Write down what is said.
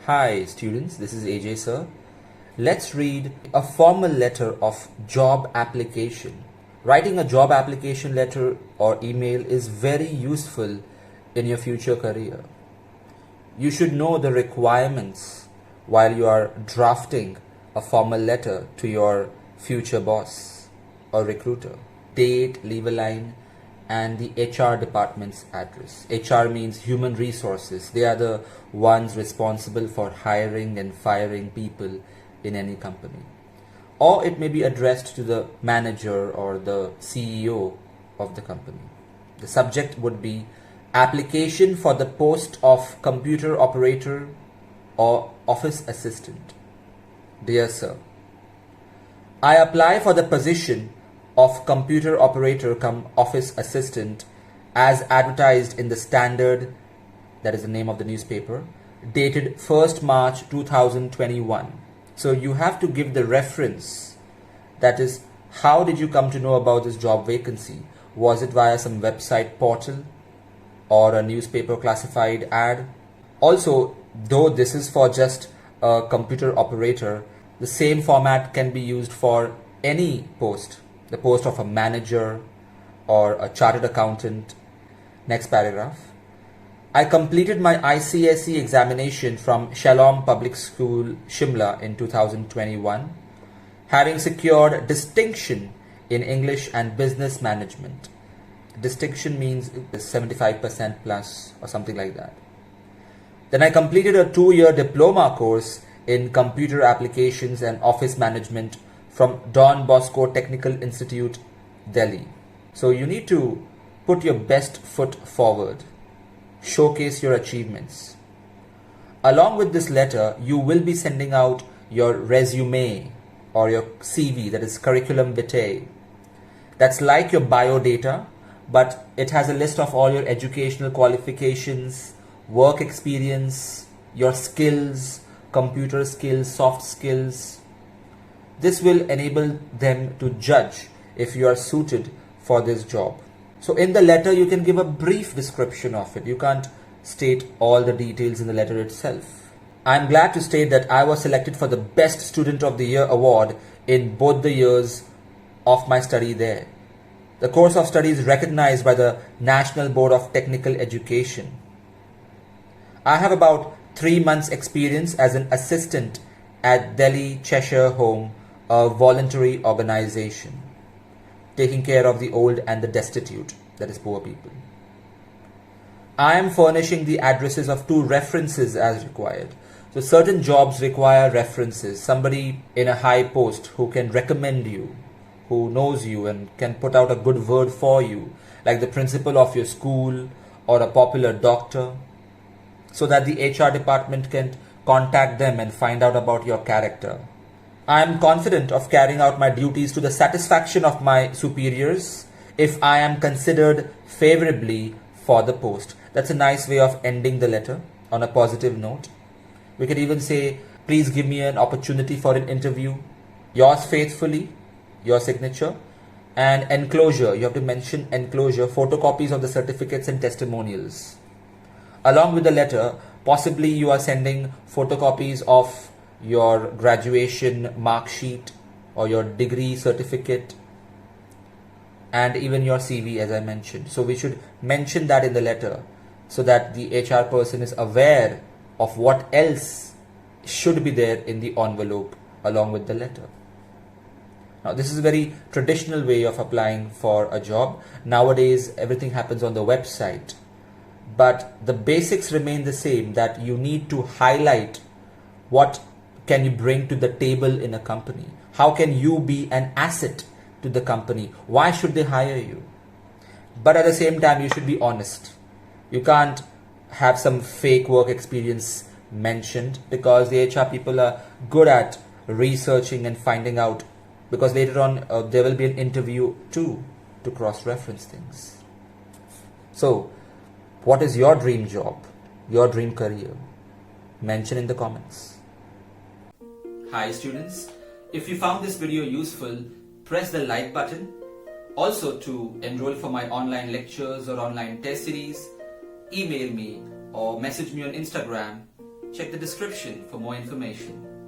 Hi students, this is AJ sir. Let's read a formal letter of job application. Writing a job application letter or email is very useful in your future career. You should know the requirements while you are drafting a formal letter to your future boss or recruiter. Date, leave a line, and the HR department's address. HR means human resources. They are the ones responsible for hiring and firing people in any company. Or it may be addressed to the manager or the CEO of the company. The subject would be application for the post of computer operator or office assistant. Dear sir, I apply for the position of computer operator cum office assistant as advertised in the Standard, that is the name of the newspaper, dated 1st March 2021. So you have to give the reference, that is, how did you come to know about this job vacancy? Was it via some website portal or a newspaper classified ad? Also, though this is for just a computer operator, the same format can be used for any post, the post of a manager or a chartered accountant. Next paragraph. I completed my ICSE examination from Shalom Public School, Shimla in 2021, having secured distinction in English and business management. Distinction means 75% plus or something like that. Then I completed a 2-year diploma course in computer applications and office management from Don Bosco Technical Institute, Delhi. So you need to put your best foot forward, showcase your achievements. Along with this letter, you will be sending out your resume or your CV, that is curriculum vitae. That's like your bio data, but it has a list of all your educational qualifications, work experience, your skills, computer skills, soft skills. This will enable them to judge if you are suited for this job. So in the letter, you can give a brief description of it. You can't state all the details in the letter itself. I'm glad to state that I was selected for the Best Student of the Year award in both the years of my study there. The course of study is recognized by the National Board of Technical Education. I have about 3 months experience as an assistant at Delhi Cheshire Home, a voluntary organization taking care of the old and the destitute, that is poor people. I am furnishing the addresses of 2 references as required. So certain jobs require references, somebody in a high post who can recommend you, who knows you and can put out a good word for you, like the principal of your school or a popular doctor, so that the HR department can contact them and find out about your character. I am confident of carrying out my duties to the satisfaction of my superiors if I am considered favorably for the post. That's a nice way of ending the letter on a positive note. We could even say, please give me an opportunity for an interview. Yours faithfully, your signature, and enclosure. You have to mention enclosure, photocopies of the certificates and testimonials. Along with the letter, possibly you are sending photocopies of your graduation mark sheet or your degree certificate and even your CV, as I mentioned. So we should mention that in the letter so that the HR person is aware of what else should be there in the envelope along with the letter. Now this is a very traditional way of applying for a job. Nowadays everything happens on the website, but the basics remain the same, that you need to highlight what can you bring to the table in a company. How can you be an asset to the company? Why should they hire you? But at the same time, you should be honest. You can't have some fake work experience mentioned, because the HR people are good at researching and finding out, because later on there will be an interview too to cross-reference things. So what is your dream job, your dream career? Mention in the comments. Hi students, if you found this video useful, press the like button. Also, to enroll for my online lectures or online test series, email me or message me on Instagram Check the description for more information.